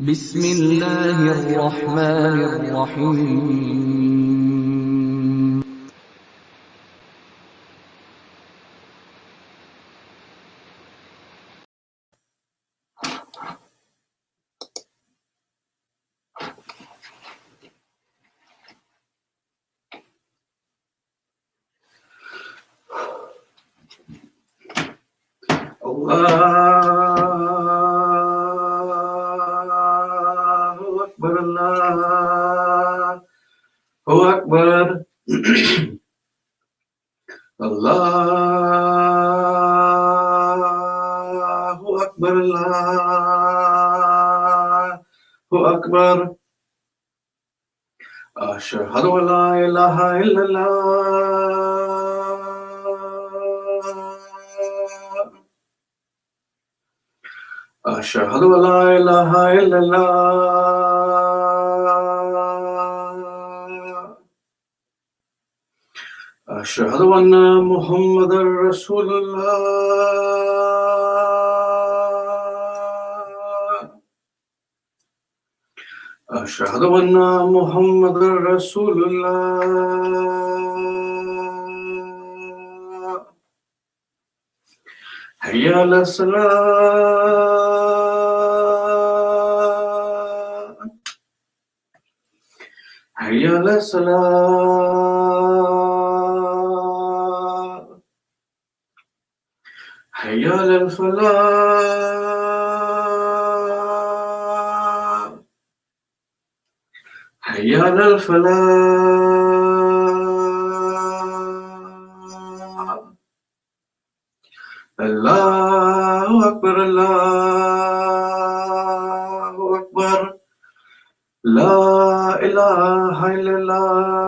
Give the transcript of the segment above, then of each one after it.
بسم الله الرحمن الرحيم Allahu Akbar, Allahu Akbar. Allahu Akbar, Allahu Akbar. Ashhadu an la ilaha illallah. Ashhadu an la ilaha illallah. Ashhadu anna Muhammadar Rasulullah. Ashhadu anna Muhammadar Rasulullah. Hayya ala salat. Hayya ala salat. Hayya ala falah. Hayya ala falah. Allahu Akbar, Allahu Akbar. La ilaha illallah.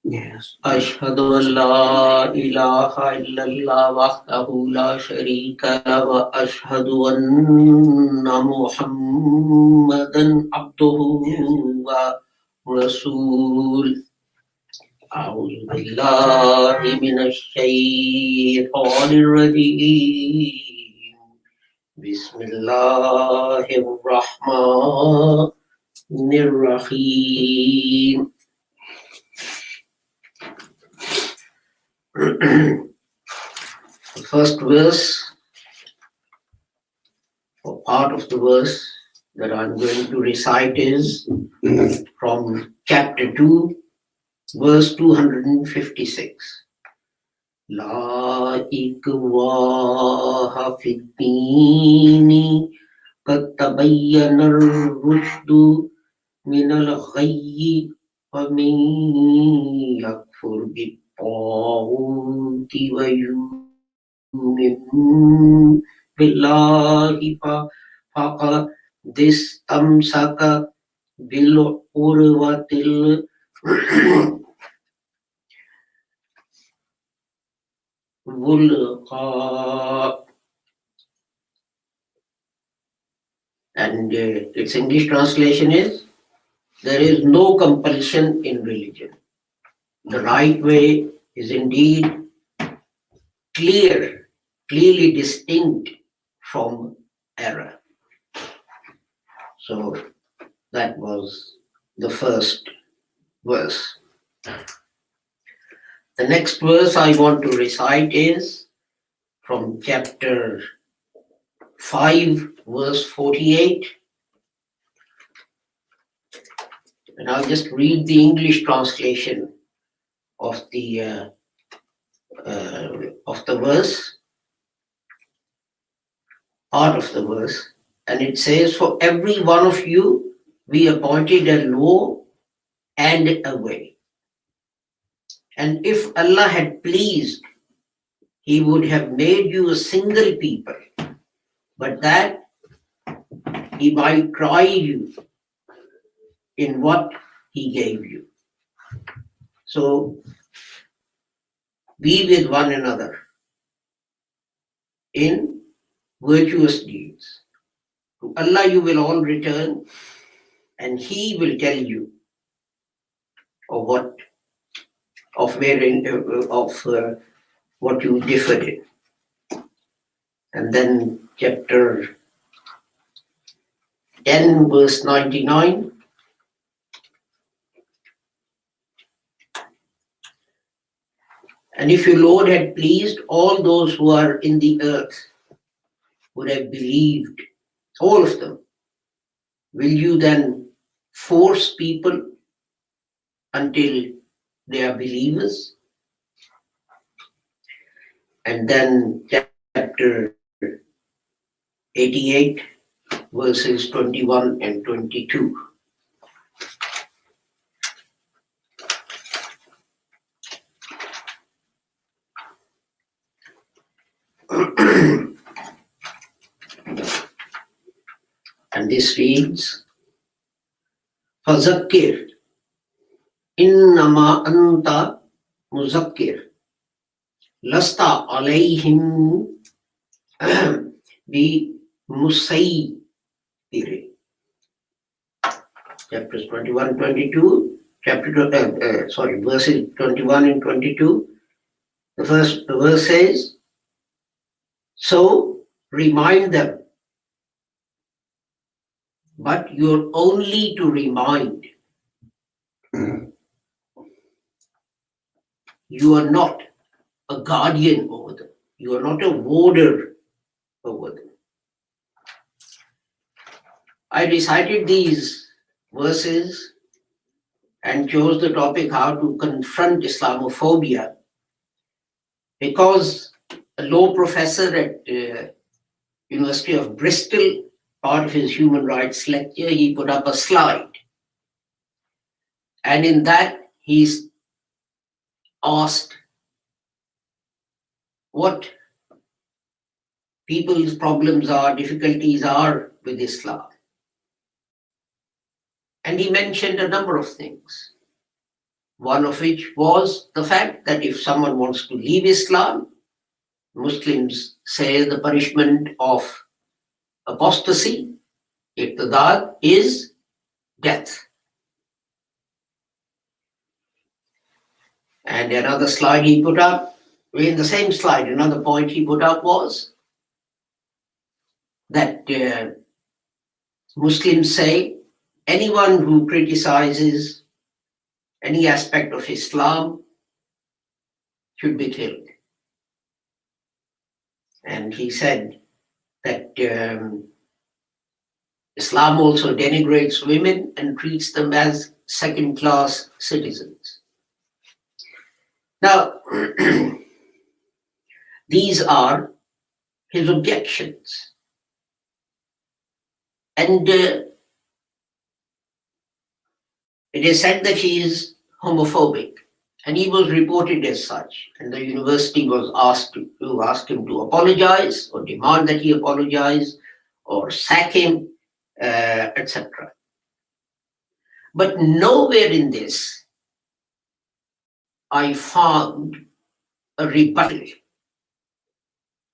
Yes. أشهد أن لا إله إلا الله وحده لا شريك له وأشهد أن محمدا عبده ورسوله. أعوذ بالله من الشيطان الرجيم. بسم الله الرحمن الرحيم. The first verse, or part of the verse that I'm going to recite is from chapter 2, verse 256. La ikwaha fid dini qad tabayyana ar-rushdu min al-ghayyi wa man yakfur bit-taghut wa yu'min billahi faqad istamsaka bil urwatil wulqa. And its English translation is, there is no compulsion in religion. The right way is indeed clearly distinct from error. So that was the first verse. The next verse I want to recite is from chapter 5, verse 48. And I'll just read the English translation of the verse, part of the verse. And it says, for every one of you, we appointed a law and a way. And if Allah had pleased, He would have made you a single people, but that He might try you in what He gave you. So be with one another in virtuous deeds. To Allah you will all return, and He will tell you of what you differed in. And then chapter 10, verse 99. And if your Lord had pleased, all those who are in the earth would have believed, all of them. Will you then force people until they are believers? And then chapter 88, verses 21 and 22. And this reads, فَذَكِّرْ إِنَّمَا أَنْتَ مُذَكِّرْ لَسْتَ عَلَيْهِمْ بِمُسَيْطِرٍ. Chapters 21, 22, verses 21 and 22. The first verse says, so remind them, but you're only to remind. You are not a guardian over them. You are not a warder over them. I recited these verses and chose the topic how to confront Islamophobia because a law professor at University of Bristol, part of his human rights lecture, he put up a slide. And in that, he's asked what people's problems are, difficulties are with Islam. And he mentioned a number of things. One of which was the fact that if someone wants to leave Islam, Muslims say the punishment of apostasy, irtidad, is death. And another slide he put up, in the same slide, another point he put up was that Muslims say anyone who criticizes any aspect of Islam should be killed. And he said that Islam also denigrates women and treats them as second-class citizens. Now, these are his objections. And it is said that he is homophobic, and he was reported as such. And the university was asked to ask him to apologize or demand that he apologize or sack him, etc. But nowhere in this I found a rebuttal,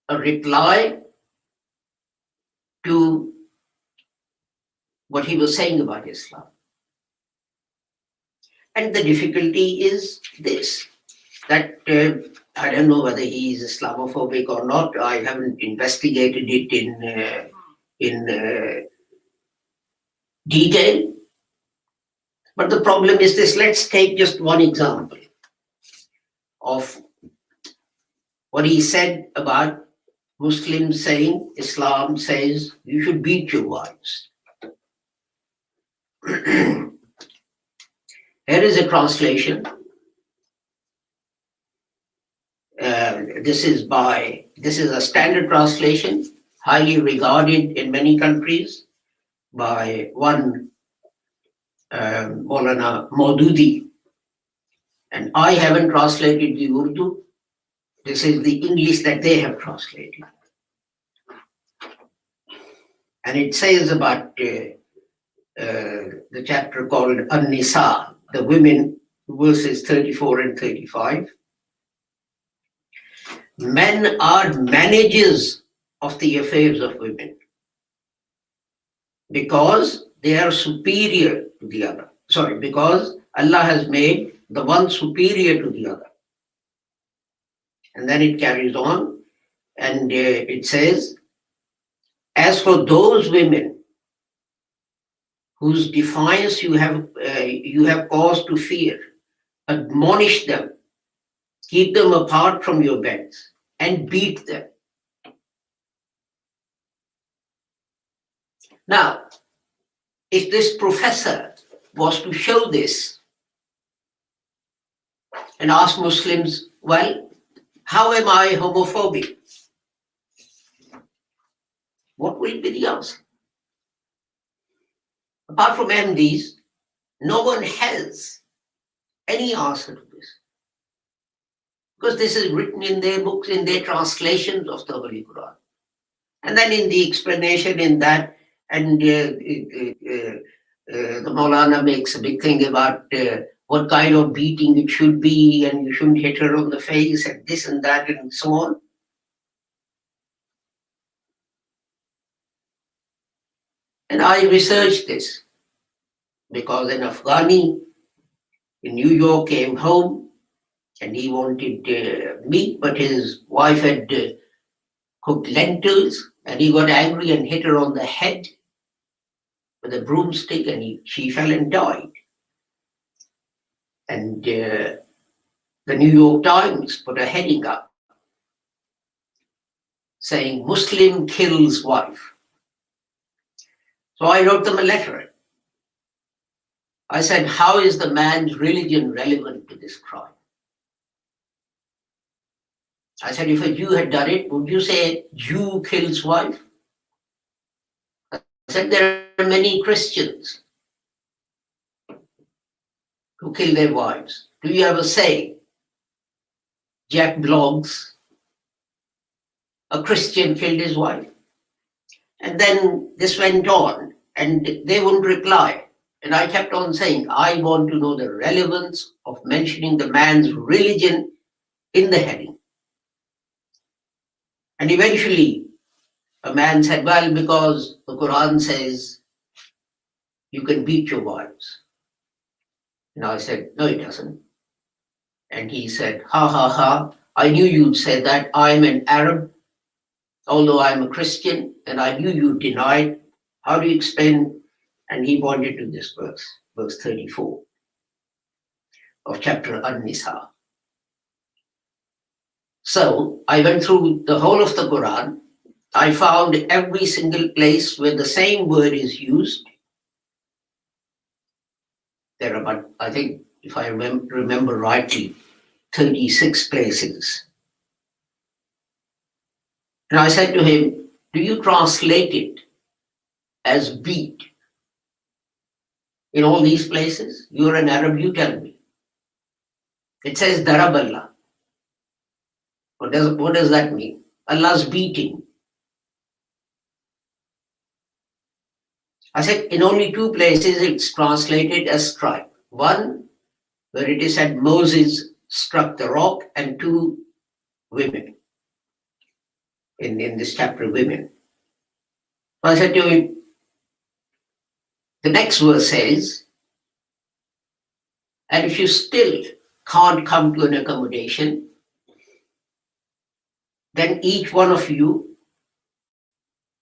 a reply to what he was saying about Islam. And the difficulty is this, that I don't know whether he is Islamophobic or not. I haven't investigated it in detail. But the problem is this. Let's take just one example of what he said about Muslims saying Islam says you should beat your wives. Here is a translation. This is a standard translation, highly regarded in many countries by one Maulana Maududi. And I haven't translated the Urdu. This is the English that they have translated. And it says about the chapter called An-Nisa, the women, verses 34 and 35. men are managers of the affairs of women because they are superior to the other. Sorry, because Allah has made the one superior to the other. And then it carries on and it says, as for those women whose defiance you have cause to fear, admonish them, keep them apart from your beds, and beat them. Now, if this professor was to show this and ask Muslims, well, how am I homophobic? What will be the answer? Apart from MDs, no one has any answer to this. Because this is written in their books, in their translations of the Holy Quran. And then in the explanation in that, and the Maulana makes a big thing about what kind of beating it should be, and you shouldn't hit her on the face, and this and that, and so on. And I researched this because an Afghani in New York came home and he wanted meat, but his wife had cooked lentils, and he got angry and hit her on the head with a broomstick, and she fell and died. And the New York Times put a heading up saying, Muslim kills wife. So I wrote them a letter. I said, how is the man's religion relevant to this crime? I said, if a Jew had done it, would you say Jew kills wife? I said, there are many Christians who kill their wives. Do you ever say, Jack Blogs, a Christian killed his wife? And then this went on, and they wouldn't reply. And I kept on saying, I want to know the relevance of mentioning the man's religion in the heading. And eventually, a man said, well, because the Quran says you can beat your wives. And I said, no, it doesn't. And he said, ha, ha, ha, I knew you'd say that. I'm an Arab, although I'm a Christian, and I knew you denied. How do you explain? And he pointed to this verse 34 of chapter An-Nisa. So I went through the whole of the Quran. I found every single place where the same word is used. There are about, I think, if I remember rightly, 36 places. And I said to him, do you translate it as beat in all these places? You're an Arab, you tell me. It says Daraballah. What does that mean? Allah's beating. I said, in only two places it's translated as strike. One, where it is said Moses struck the rock, and two, women. In this chapter, women. So I said to him, the next verse says, and if you still can't come to an accommodation, then each one of you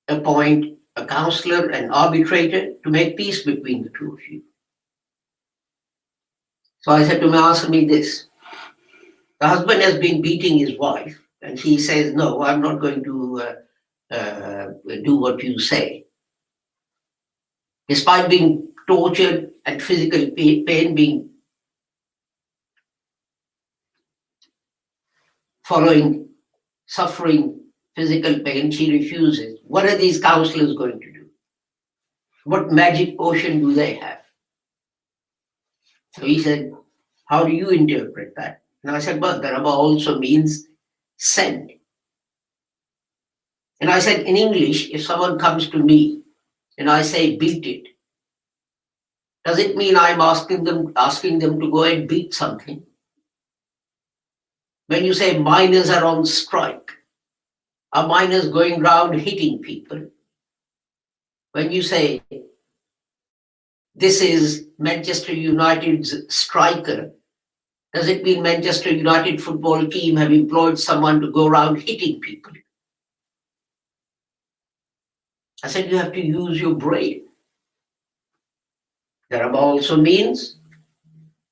appoint a counselor, an arbitrator to make peace between the two of you. So I said to him, answer me this. The husband has been beating his wife, and she says, no, I'm not going to do what you say. Despite being tortured and physical pain being suffering physical pain, she refuses. What are these counselors going to do? What magic potion do they have? So he said, how do you interpret that? And I said, well, Daraba also means send. And I said, in English, if someone comes to me and I say beat it, does it mean I'm asking them to go and beat something? When you say miners are on strike, are miners going around hitting people? When you say this is Manchester United's striker, does it mean Manchester United football team have employed someone to go around hitting people? I said you have to use your brain. Darab also means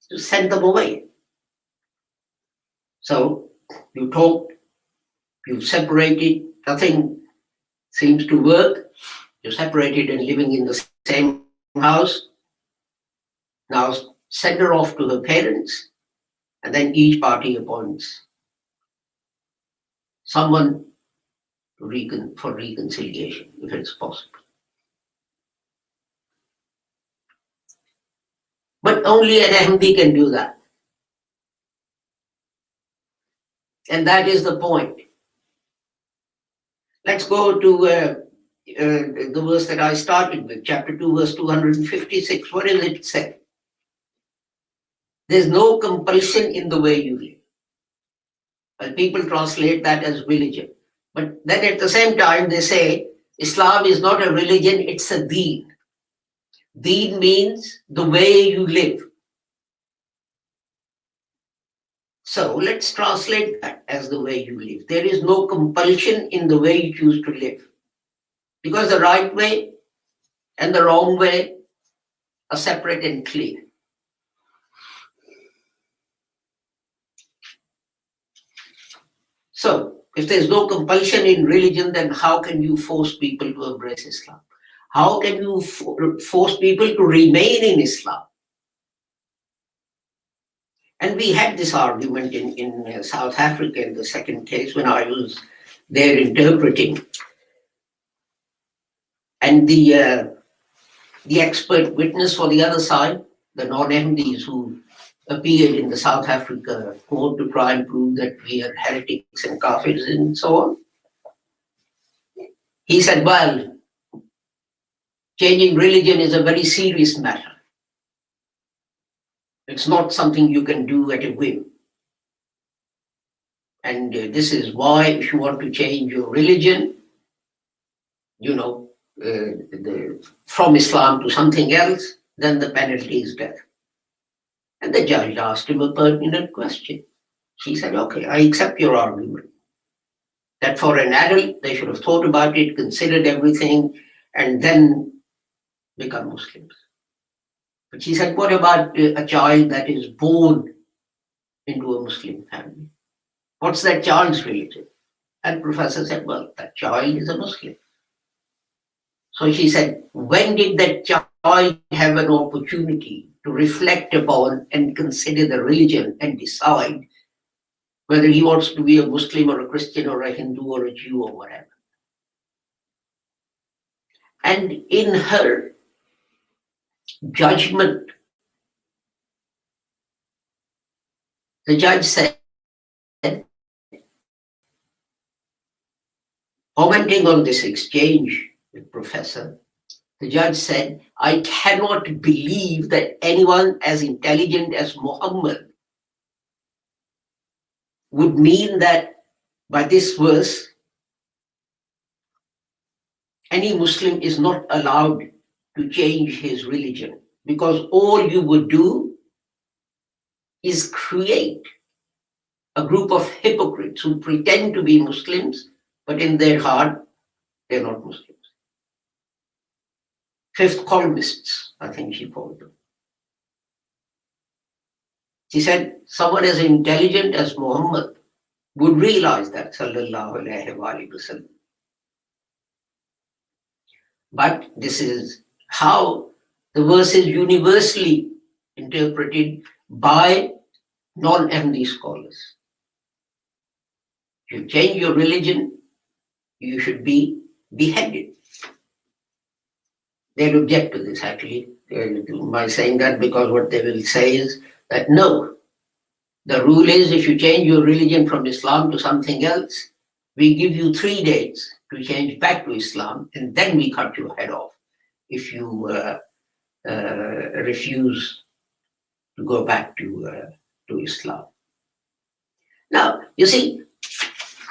to send them away. So you talked, you separated, nothing seems to work. You're separated and living in the same house. Now send her off to her parents, and then each party appoints someone for reconciliation, if it's possible. But only an Ahmadi can do that. And that is the point. Let's go to the verse that I started with, chapter 2, verse 256. What does it say? There's no compulsion in the way you live. Well, people translate that as religion. But then at the same time, they say Islam is not a religion, it's a deen. Deen means the way you live. So let's translate that as the way you live. There is no compulsion in the way you choose to live. Because the right way and the wrong way are separate and clear. So, if there's no compulsion in religion, then how can you force people to embrace Islam? How can you force people to remain in Islam? And we had this argument in South Africa in the second case when I was there interpreting. And the expert witness for the other side, the non-Ahmadis who appeared in the South Africa court to try and prove that we are heretics and kafirs and so on. He said, well, changing religion is a very serious matter. It's not something you can do at a whim. And this is why if you want to change your religion, from Islam to something else, then the penalty is death. And the judge asked him a pertinent question. She said, okay, I accept your argument. That for an adult, they should have thought about it, considered everything, and then become Muslims. But she said, what about a child that is born into a Muslim family? What's that child's religion? And the professor said, well, that child is a Muslim. So she said, when did that child have an opportunity to reflect upon and consider the religion and decide whether he wants to be a Muslim or a Christian or a Hindu or a Jew or whatever? And in her judgment, the judge said, commenting on this exchange with Professor, the judge said, I cannot believe that anyone as intelligent as Muhammad would mean that by this verse, any Muslim is not allowed to change his religion, because all you would do is create a group of hypocrites who pretend to be Muslims, but in their heart, they're not Muslims. Fifth columnists, I think she called them. She said, someone as intelligent as Muhammad would realize that, sallallahu alayhi wa sallam. But this is how the verse is universally interpreted by non-Ahmadi scholars. If you change your religion, you should be beheaded. They'll object to this actually, by saying that, because what they will say is that no, the rule is if you change your religion from Islam to something else, we give you 3 days to change back to Islam, and then we cut your head off if you refuse to go back to Islam. Now, you see,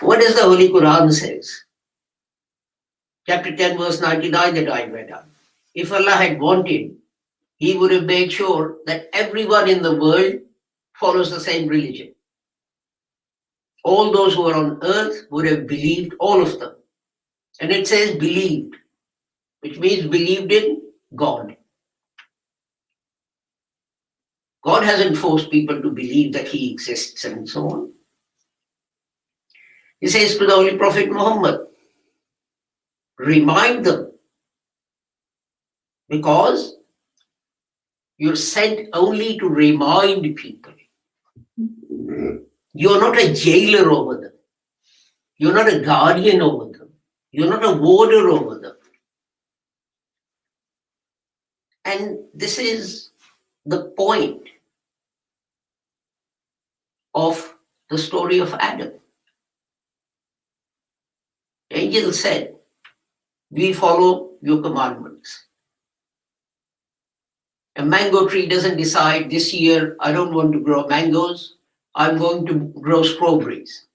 what does the Holy Quran says? Chapter 10, verse 99 that I read out. If Allah had wanted, He would have made sure that everyone in the world follows the same religion. All those who are on earth would have believed, all of them. And it says believed, which means believed in God. God hasn't forced people to believe that He exists and so on. He says to the Holy Prophet Muhammad, remind them, because you're sent only to remind people. You're not a jailer over them. You're not a guardian over them. You're not a warder over them. And this is the point of the story of Adam. The angel said, we follow your commandments. A mango tree doesn't decide this year, I don't want to grow mangoes, I'm going to grow strawberries.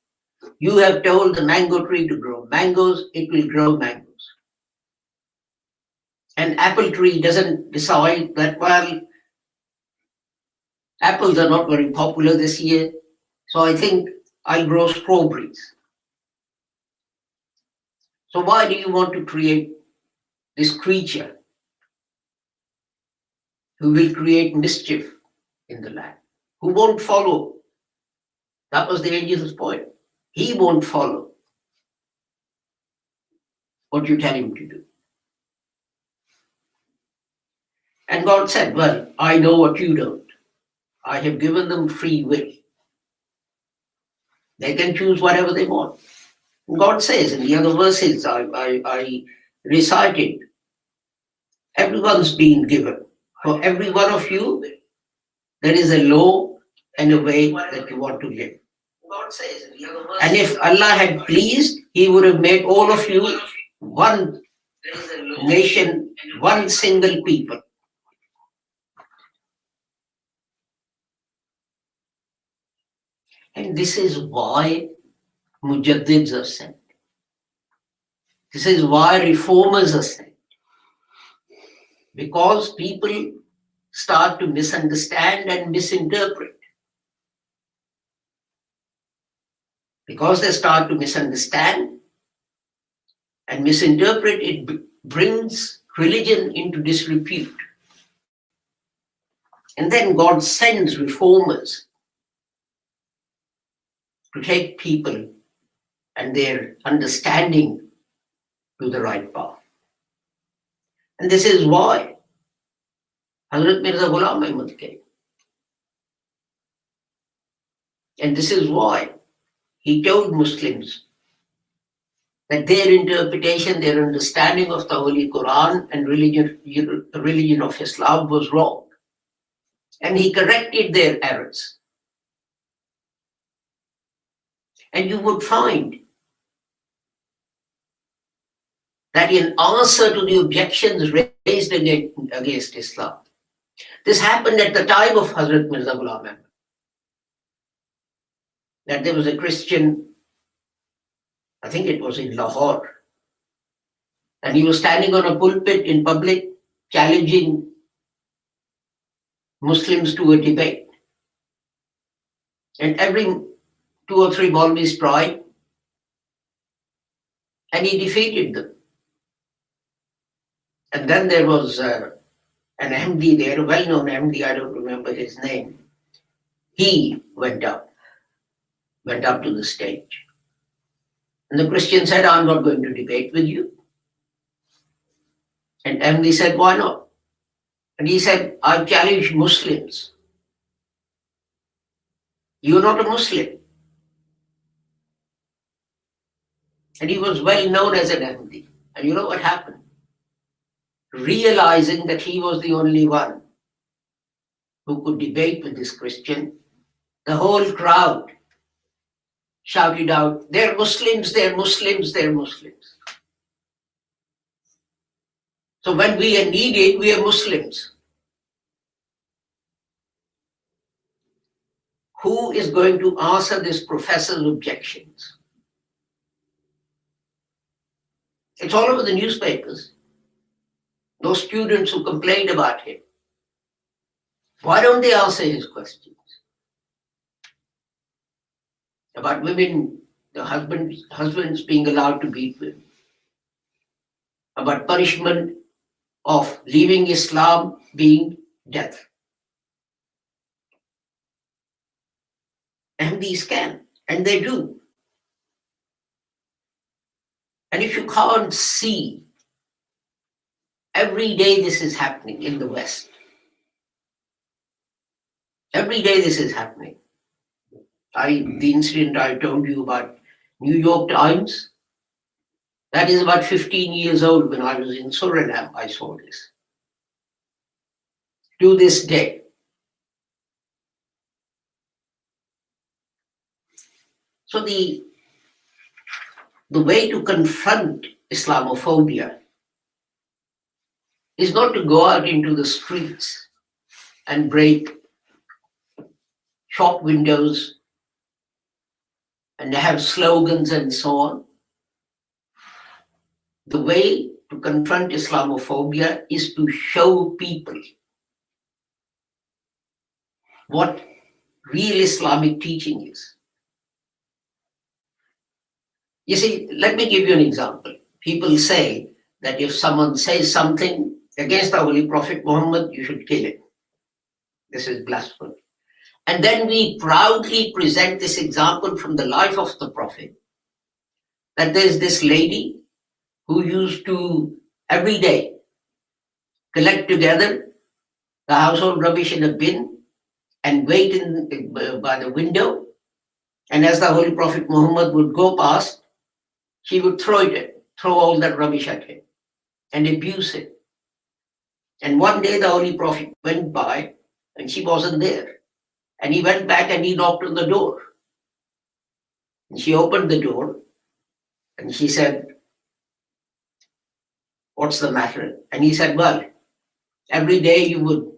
You have told the mango tree to grow mangoes, it will grow mangoes. An apple tree doesn't decide that, well, apples are not very popular this year, so I think I'll grow strawberries. So why do you want to create this creature who will create mischief in the land, who won't follow? That was the angel's point. He won't follow what you tell him to do. And God said, well, I know what you don't. I have given them free will. They can choose whatever they want. And God says in the other verses I recited, everyone's been given. For every one of you, there is a law and a way that you want to live. God says in the other verses, and if Allah had pleased, He would have made all of you one nation, one single people. And this is why Mujaddids are sent. This is why reformers are sent. Because people start to misunderstand and misinterpret. Because they start to misunderstand and misinterpret, it brings religion into disrepute. And then God sends reformers to take people and their understanding to the right path. And this is why Hazrat Mirza Ghulam Ahmad came. And this is why he told Muslims that their interpretation, their understanding of the Holy Quran and religion of Islam was wrong. And he corrected their errors. And you would find that in answer to the objections raised against Islam, this happened at the time of Hazrat Mirza Ghulam Ahmad. That there was a Christian, I think it was in Lahore, and he was standing on a pulpit in public challenging Muslims to a debate. And every 2 or 3 Maulvis tried, and he defeated them. And then there was an MD there, a well-known MD, I don't remember his name. He went up to the stage. And the Christian said, I'm not going to debate with you. And MD said, why not? And he said, I challenge Muslims. You're not a Muslim. And he was well known as an MD. And you know what happened? Realizing that he was the only one who could debate with this Christian, the whole crowd shouted out, they're Muslims, they're Muslims, they're Muslims. So when we are needed, we are Muslims. who is going to answer this professor's objections? It's all over the newspapers. Those students who complained about him. Why don't they answer his questions? About women, the husbands being allowed to beat women. About punishment of leaving Islam being death. And these can, and they do. And if you can't see, every day this is happening in the West. Every day this is happening. The incident I told you about New York Times, that is about 15 years old. When I was in Suriname, I saw this. To this day. So the way to confront Islamophobia is not to go out into the streets and break shop windows and have slogans and so on. The way to confront Islamophobia is to show people what real Islamic teaching is. You see, let me give you an example. People say that if someone says something against the Holy Prophet Muhammad, you should kill him. This is blasphemy. And then we proudly present this example from the life of the Prophet, that there's this lady who used to every day collect together the household rubbish in a bin and wait by the window. And as the Holy Prophet Muhammad would go past, she would throw all that rubbish at him and abuse him. And one day the Holy Prophet went by and she wasn't there. And he went back and he knocked on the door. And she opened the door and she said, "What's the matter?" And he said, "Well, every day you would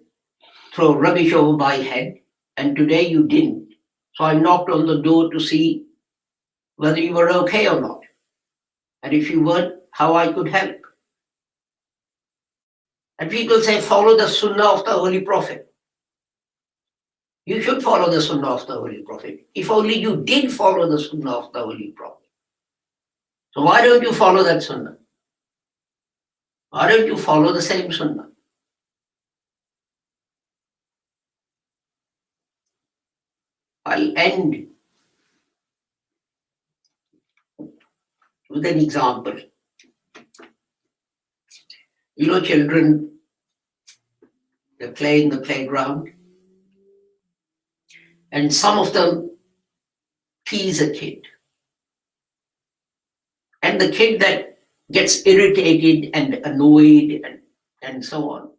throw rubbish over my head and today you didn't. So I knocked on the door to see whether you were okay or not. And if you weren't, how I could help." And people say, follow the Sunnah of the Holy Prophet. You should follow the Sunnah of the Holy Prophet. If only you did follow the Sunnah of the Holy Prophet. So why don't you follow that Sunnah? Why don't you follow the same Sunnah? I'll end with an example. You know, children, they play in the playground, and some of them tease a kid. And the kid that gets irritated and annoyed and so on,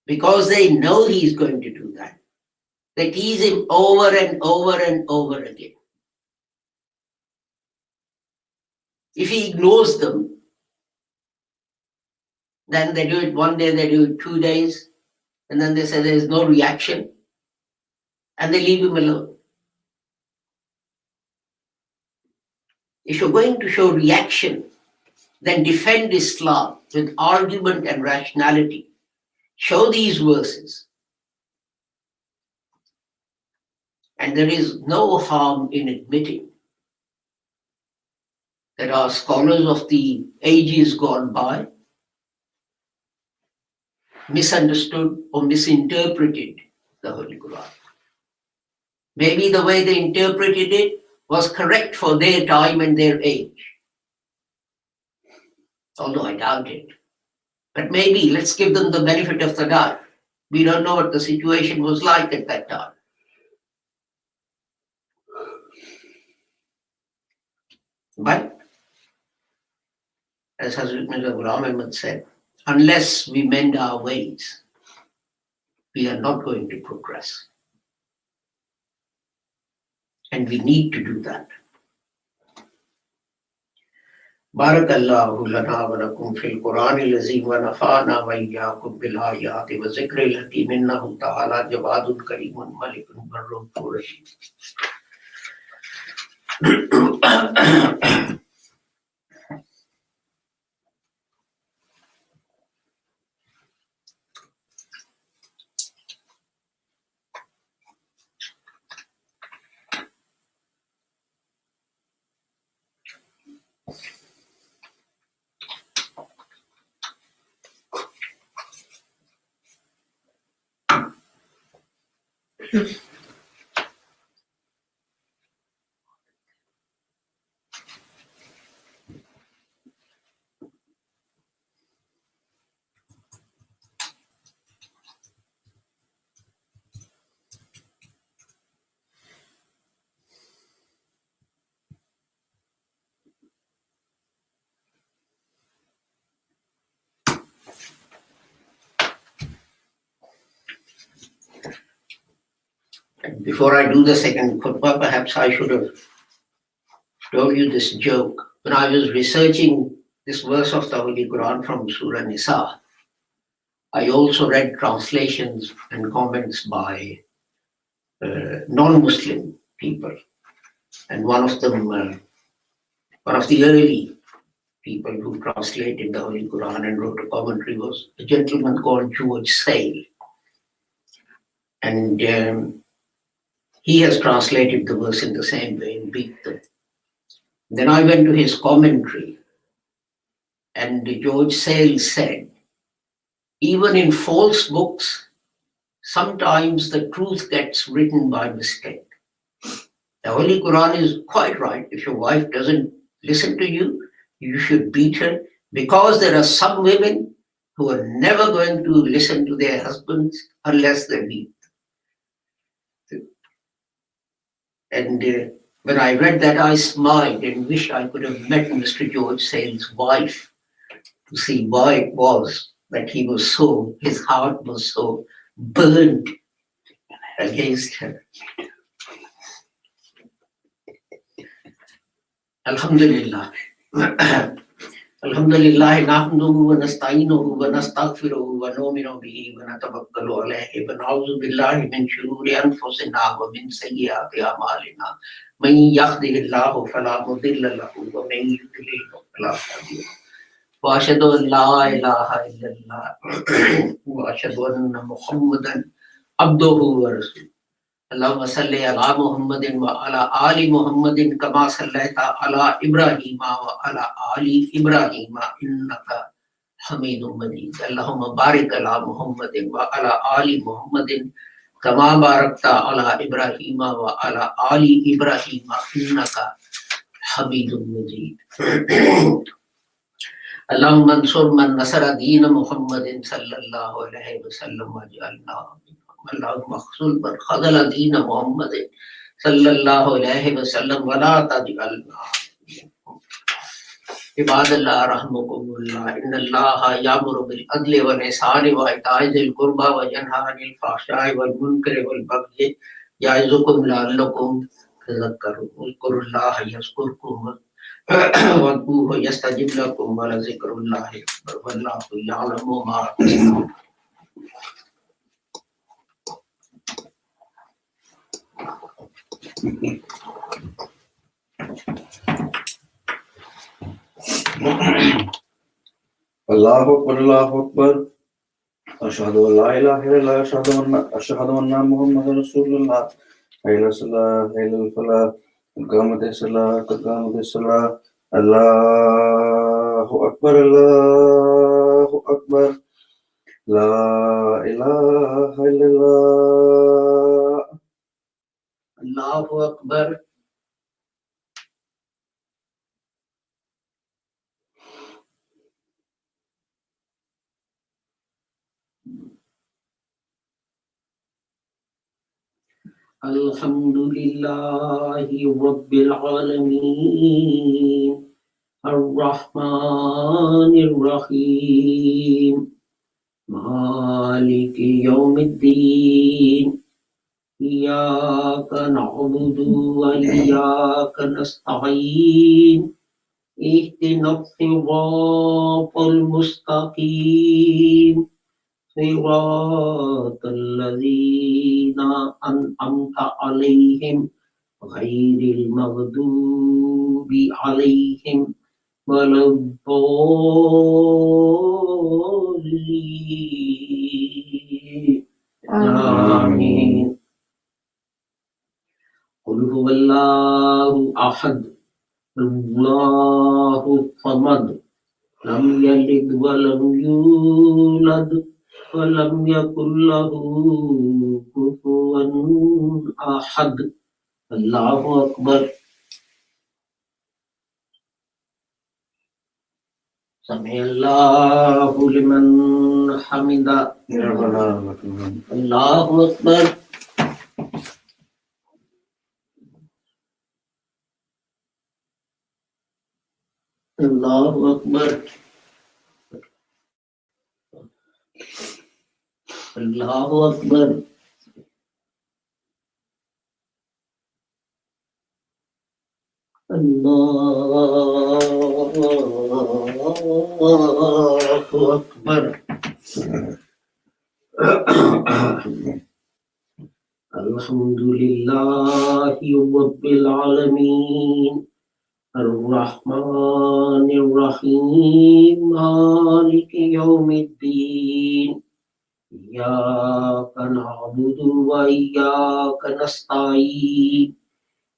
because they know he's going to do that, they tease him over and over and over again. If he ignores them, then they do it one day, they do it 2 days, and then they say there's no reaction, and they leave him alone. If you're going to show reaction, then defend Islam with argument and rationality. Show these verses. And there is no harm in admitting that our scholars of the ages gone by misunderstood or misinterpreted the Holy Quran. Maybe the way they interpreted it was correct for their time and their age. Although I doubt it. But maybe let's give them the benefit of the doubt. We don't know what the situation was like at that time. But, as Hazrat Mirza Ghulam Ahmad said, unless we mend our ways, we are not going to progress. And we need to do that. بارك الله لنا ولكم في القرآن العظيم ونفعنا وإياكم بالآيات وذكر الحكيم إنه تعالى جواد كريم ملك بر رحيم. Before I do the second khutbah, perhaps I should have told you this joke. When I was researching this verse of the Holy Quran from Surah Nisa, I also read translations and comments by non-Muslim people. And one of them, one of the early people who translated the Holy Quran and wrote a commentary was a gentleman called George Sale. And he has translated the verse in the same way in Beat. Then I went to his commentary, and George Sale said, even in false books, sometimes the truth gets written by mistake. The Holy Quran is quite right. If your wife doesn't listen to you, you should beat her, because there are some women who are never going to listen to their husbands unless they beat. And when I read that, I smiled and wished I could have met Mr. George Sale's wife to see why it was that he was so, his heart was so burned against her. Alhamdulillah. Alhamdulillah, nahmaduhu wa nasta'inuhu wa nastaghfiruhu wa nu'minu bihi wa natawakkalu alayhi wa na'udhu billahi min shururi anfusina wa min sayyiati a'malina. Man yahdihillahu fala mudilla lahu wa man yudlil fala hadiya lahu. Wa ashhadu an la ilaha illallah wa ashhadu anna Muhammadan abduhu wa rasuluh. Allahumma salli ala Muhammadin wa ala ali Muhammadin kama sallaita ala Ibrahim wa ala ali Ibrahim innaka Hamidum Majid. Allahumma barik ala Muhammadin wa ala ali Muhammadin kama barakta ala Ibrahim wa ala ali Ibrahim innaka Hamidum Majid. Allahumma ansur man nasara deen Muhammadin sallallahu alayhi wa sallam wa ja'alna Allahumma khsul man khadala deen Muhammadin sallallahu alayhi wa sallam wa la taj'alna. Ibadallah rahmukumullah. Inna Allah ya'muru bil adli wal ihsani wa ita'i dhil qurba wa yanha 'anil fahsha'i wal munkari wal baghi ya'izukum la'allakum tadhakkarun. Uzkurullaha yazkurkum وَادْعُوهُ يَسْتَجِبْ لَكُمْ وَلَذِكْرُ اللَّهِ أَكْبَرُ وَاللَّهُ يَعْلَمُ مَا تَصْنَعُونَ. Allahu Akbar, Allahu Akbar. Ashhadu an la ilaha illallah, ashhadu anna Muhammadan Rasulullah. Hayya salah, hayya falah, qamatis salah, qamatis salah. Allahu Akbar, Allahu Akbar. La ilaha illallah. Allahu Akbar. Alhamdulillahi Rabbil Alameen. Ar-Rahmanir Rahim. Maliki Yawmiddin. Iyyaka na'budu wa iyyaka nasta'in. اهدنا الصراط المستقيم صراط الذين أنعمت عليهم غير المغضوب عليهم ولا الضالين آمين. قل هو الله أحد الله الصمد لم يلد ولم يولد ولم يكن له كفوا أحد. الله أكبر. سمع الله لمن حمده. ربنا ولك الحمد. الله أكبر. الله أكبر. الله أكبر. الله أكبر. الحمد لله رب العالمين الرحمن الرحيم مالك يوم الدين إياك نعبد وإياك نستعين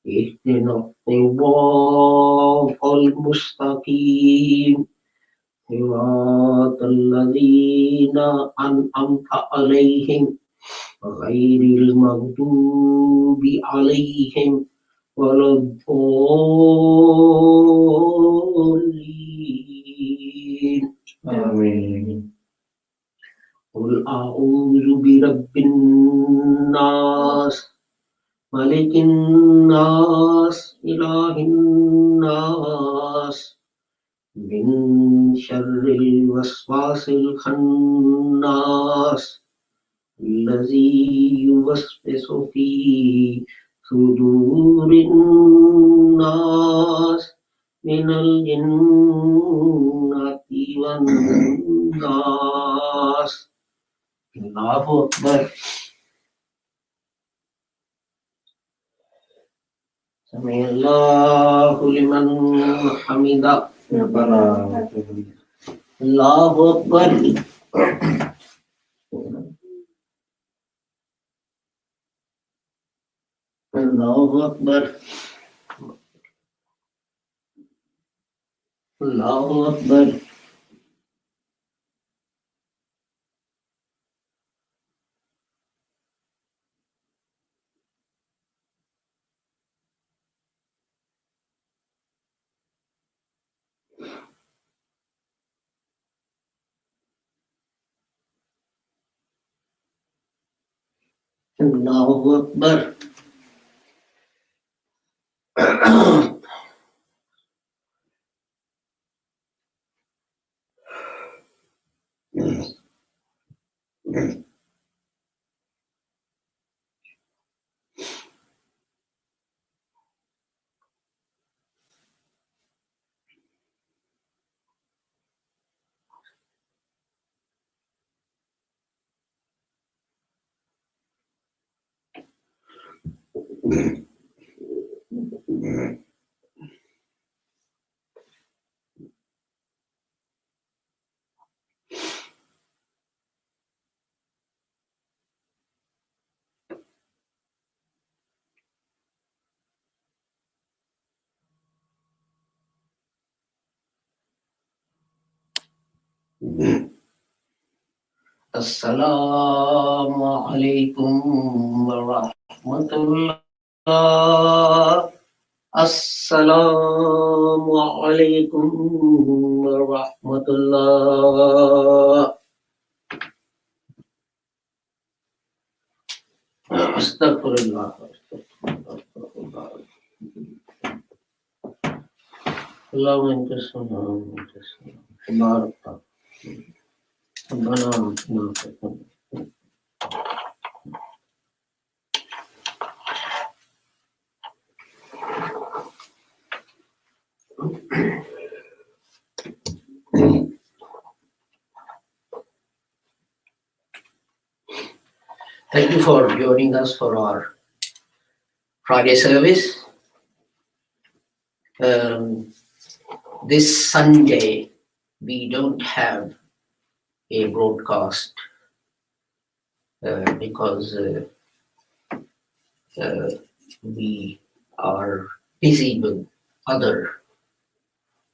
اهدنا الصراط المستقيم صراط الذين أنعمت عليهم غير المغضوب عليهم ولا الضالين آمين. قل أعوذ برب الناس ملك الناس إله الناس من شر الوسواس الخناس الذي يوسوس في صدور الناس من الجنة والناس. الله أكبر. سمع الله لمن حمده. ربنا ولك الحمد. الله أكبر. الله أكبر. الله أكبر. الله أكبر. السلام عليكم ورحمة الله. السلام عليكم ورحمة الله. أستغفر الله. اللهم أنت السلام وأنت السلام تبارك ربنا آتنا في الدنيا. Thank you for joining us for our Friday service. This Sunday, we don't have a broadcast because we are busy with other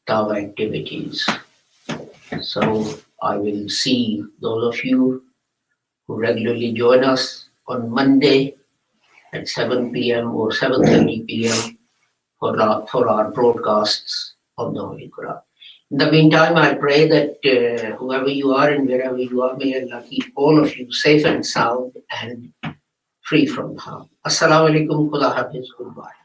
Dawah activities. So I will see those of you who regularly join us on Monday at 7 p.m. or 7:30 p.m. for our broadcasts of the Holy Quran. In the meantime, I pray that whoever you are and wherever you are, may Allah keep all of you safe and sound and free from harm. Assalamu alaikum, Khuda Hafiz, goodbye.